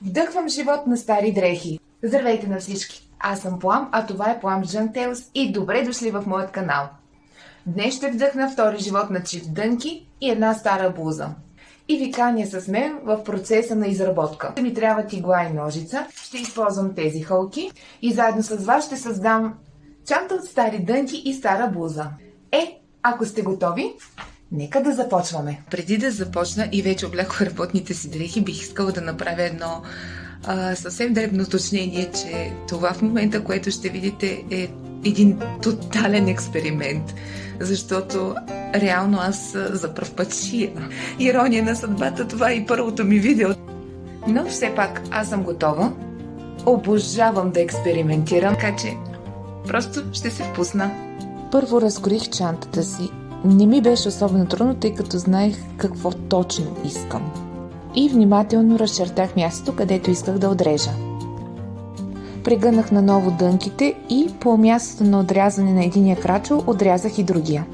Вдъхвам живот на стари дрехи. Здравейте на всички! Аз съм Плам, а това е Плам Жантелс и добре дошли в моят канал. Днес ще вдъхна втори живот на чифт дънки и една стара блуза. И ви каня с мен в процеса на изработка. Ми трябва игла и ножица. Ще използвам тези хълки и заедно с вас ще създам чанта от стари дънки и стара блуза. Ако сте готови, нека да започваме. Преди да започна и вече облякох работните си дрехи, бих искала да направя едно съвсем дребно уточнение, че това в момента, което ще видите, е един тотален експеримент. Защото реално аз за пръв път шия. Ирония на съдбата, това е и първото ми видео. Но все пак аз съм готова. Обожавам да експериментирам, така че просто ще се впусна. Първо разкроих чантата си. Не ми беше особено трудно, тъй като знаех какво точно искам. И внимателно разчертах мястото, където исках да отрежа. Прегънах наново дънките и по мястото на отрязане на единия крачо отрязах и другия.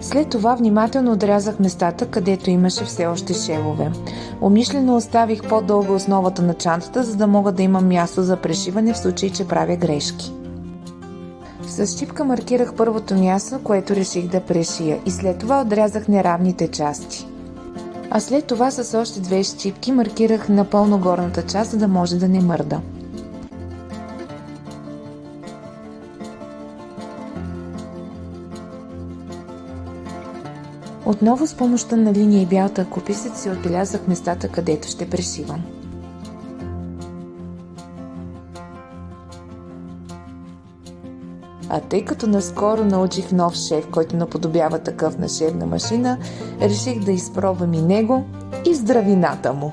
След това внимателно отрязах местата, където имаше все още шевове. Умишлено оставих по-дълга основата на чантата, за да мога да имам място за пришиване в случай, че правя грешки. С щипка маркирах първото място, което реших да прешия, и след това отрязах неравните части. А след това с още две щипки маркирах напълно горната част, за да може да не мърда. Отново с помощта на линия и бял тъкописец си отбелязах местата, където ще пришивам. А тъй като наскоро научих нов шев, който наподобява такъв на шевна машина, реших да изпробвам и него и здравината му.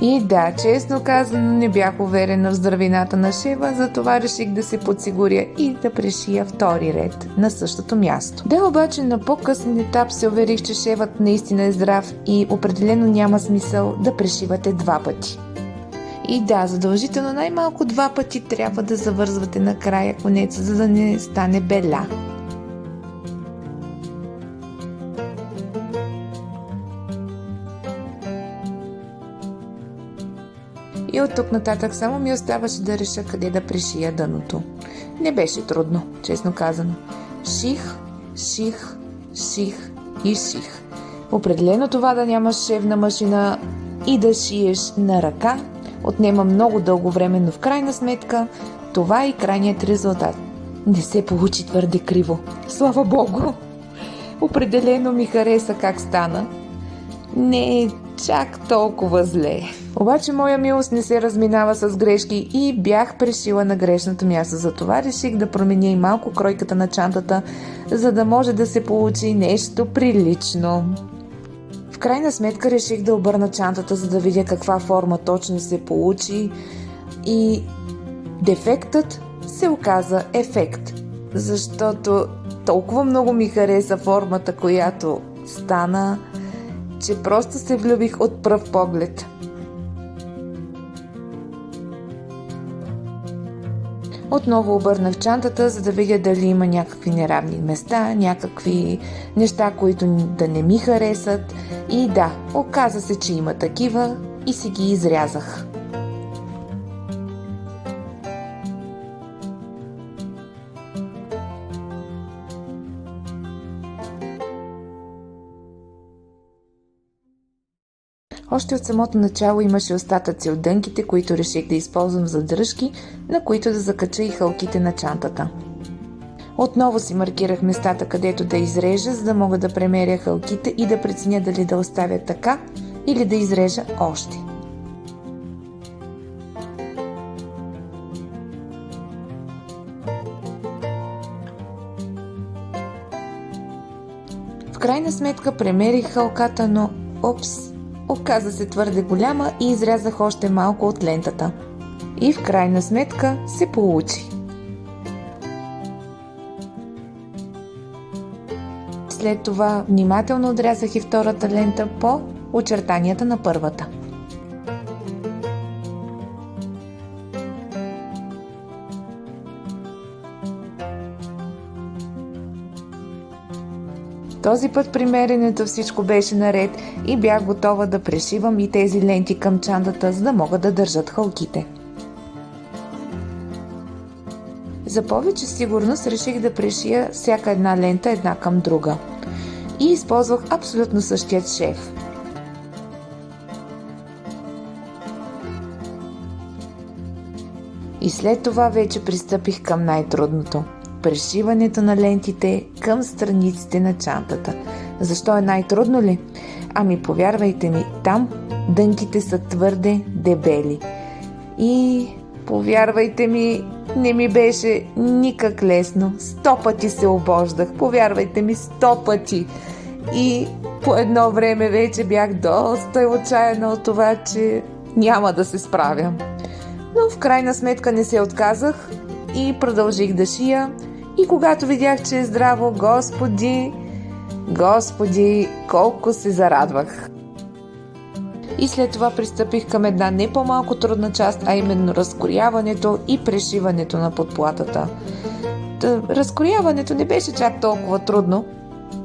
И да, честно казано, не бях уверена в здравината на шева, затова реших да се подсигуря и да пришия втори ред на същото място. Да, обаче на по-късен етап се уверих, че шевът наистина е здрав и определено няма смисъл да пришивате два пъти. И да, задължително най-малко два пъти трябва да завързвате на края конеца, за да не стане беля. И от тук нататък само ми оставаше да реша къде да пришия дъното. Не беше трудно, честно казано. Ших, ших, ших и ших. Определено това да нямаш шевна машина и да шиеш на ръка отнема много дълго време, но в крайна сметка това е и крайният резултат. Не се получи твърде криво. Слава Богу! Определено ми хареса как стана. Не е чак толкова зле. Обаче моя милост не се разминава с грешки и бях пришила на грешното място. Затова реших да променя и малко кройката на чантата, за да може да се получи нещо прилично. В крайна сметка реших да обърна чантата, за да видя каква форма точно се получи, и дефектът се оказа ефект, защото толкова много ми хареса формата, която стана, че просто се влюбих от пръв поглед. Отново обърнах чантата, за да видя дали има някакви неравни места, някакви неща, които да не ми харесат. И да, оказа се, че има такива и си ги изрязах. Още от самото начало имаше остатъци от дънките, които реших да използвам за дръжки, на които да закача и хълките на чантата. Отново си маркирах местата, където да изрежа, за да мога да премеря хълките и да преценя дали да оставя така или да изрежа още. В крайна сметка премерих хълката, но оказа се твърде голяма и изрязах още малко от лентата. И в крайна сметка се получи. След това внимателно отрязах и втората лента по очертанията на първата. Този път при меренето всичко беше наред и бях готова да пришивам и тези ленти към чантата, за да могат да държат хълките. За повече сигурност реших да пришия всяка една лента една към друга. И използвах абсолютно същият шев. И след това вече пристъпих към най-трудното – пришиването на лентите към страниците на чантата. Защо е най-трудно ли? Ами повярвайте ми, там дънките са твърде дебели. И повярвайте ми, не ми беше никак лесно. 100 пъти се обождах. Повярвайте ми, 100 пъти. И по едно време вече бях доста отчаяна от това, че няма да се справя. Но в крайна сметка не се отказах и продължих да шия. И когато видях, че е здраво, Господи, колко се зарадвах! И след това пристъпих към една не по-малко трудна част, а именно разкоряването и пришиването на подплатата. Разкоряването не беше чак толкова трудно,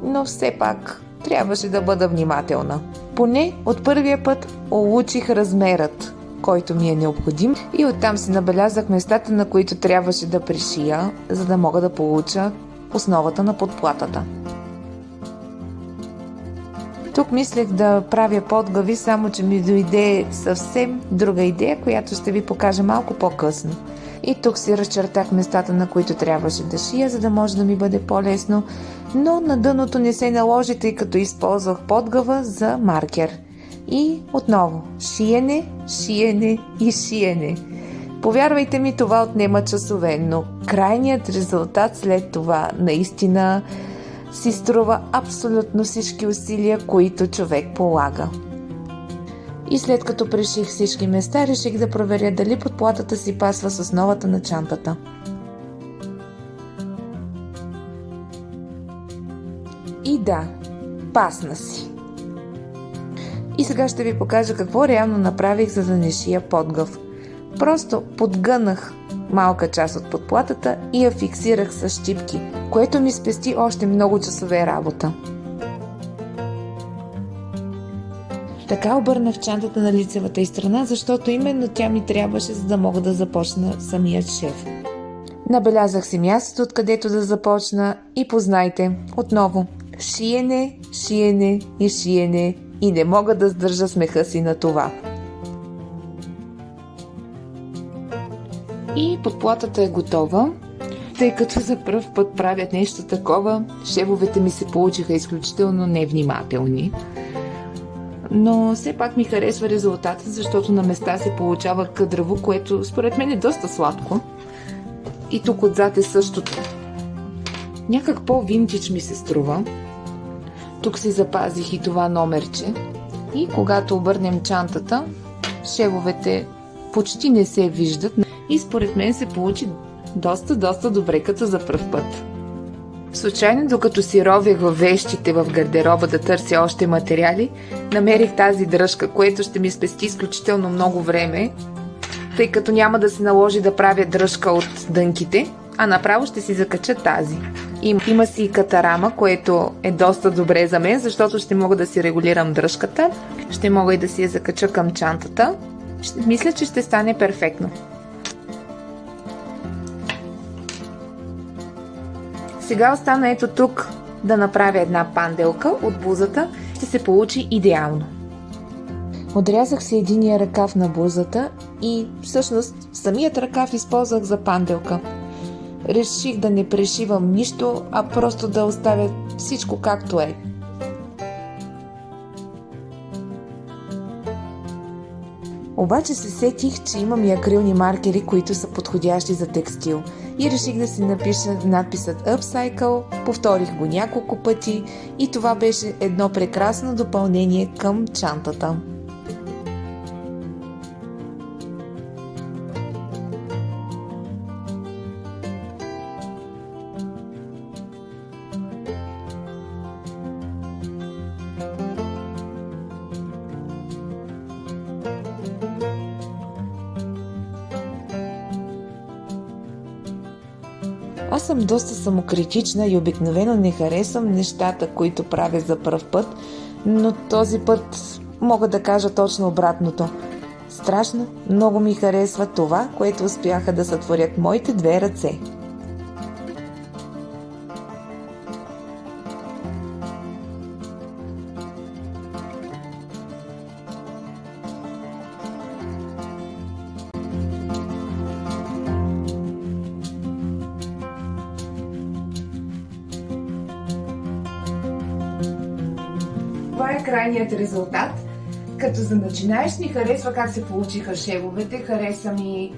но все пак трябваше да бъда внимателна. Поне от първия път улучих размерът, който ми е необходим, и оттам си набелязах местата, на които трябваше да пришия, за да мога да получа основата на подплатата. Тук мислех да правя подглави, само че ми дойде съвсем друга идея, която ще ви покажа малко по-късно. И тук си разчертах местата, на които трябваше да шия, за да може да ми бъде по-лесно, но на дъното не се наложи, тъй като използвах подгъва за маркер. И отново шиене и шиене. Повярвайте ми, това отнема часове, но крайният резултат след това наистина си струва абсолютно всички усилия, които човек полага. И след като приших всички места, реших да проверя дали подплатата си пасва с основата на чантата. И да, пасна си. И сега ще ви покажа какво реално направих, за да не шия подгъв. Просто подгънах малка част от подплатата и я фиксирах с щипки, което ми спести още много часове работа. Така обърнах чантата на лицевата й страна, защото именно тя ми трябваше, за да мога да започна самият шев. Набелязах си мястото, откъдето да започна, и познайте, отново шиене и шиене, и не мога да сдържа смеха си на това. И подплатата е готова. Тъй като за пръв път правят нещо такова, шевовете ми се получиха изключително невнимателни. Но все пак ми харесва резултата, защото на места се получава къдраво, което според мен е доста сладко. И тук отзад е същото. Някак по-винтидж ми се струва. Тук си запазих и това номерче. И когато обърнем чантата, шевовете почти не се виждат. И според мен се получи доста добре, като за пръв път. Случайно, докато си ровех във вещите в гардероба да търся още материали, намерих тази дръжка, което ще ми спести изключително много време, тъй като няма да се наложи да правя дръжка от дънките, а направо ще си закача тази. Има си и катарама, което е доста добре за мен, защото ще мога да си регулирам дръжката, ще мога и да си я закача към чантата. Мисля, че ще стане перфектно. Сега остана ето тук да направя една панделка от блузата. Ще се получи идеално. Отрязах си единия ръкав на блузата и всъщност самият ръкав използвах за панделка. Реших да не пришивам нищо, а просто да оставя всичко както е. Обаче се сетих, че имам и акрилни маркери, които са подходящи за текстил. И реших да си напиша надписът Upcycle, повторих го няколко пъти и това беше едно прекрасно допълнение към чантата. Аз съм доста самокритична и обикновено не харесвам нещата, които правя за пръв път, но този път мога да кажа точно обратното. Страшно много ми харесва това, което успяха да сътворят моите две ръце. Това е крайният резултат. Като за начинаещ ми харесва как се получиха шевовете, хареса ми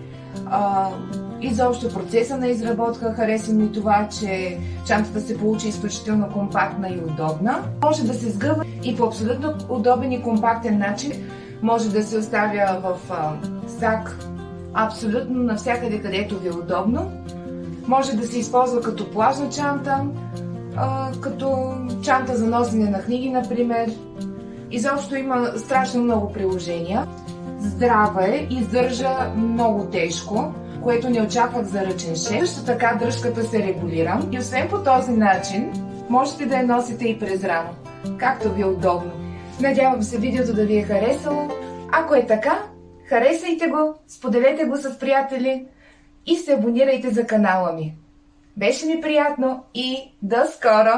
изобщо процеса на изработка, хареса ми това, че чантата се получи изключително компактна и удобна. Може да се сгъва и по абсолютно удобен и компактен начин. Може да се оставя в сак абсолютно навсякъде, където ви е удобно. Може да се използва като плажна чанта, като чанта за носене на книги, например. Изобщо има страшно много приложения. Здрава е, издържа много тежко, което не очаквах за ръчен шев. Също така дръжката се регулира и освен по този начин, можете да я носите и през рамо, както ви е удобно. Надявам се видеото да ви е харесало. Ако е така, харесайте го, споделете го с приятели и се абонирайте за канала ми. Беше ми приятно и до скоро!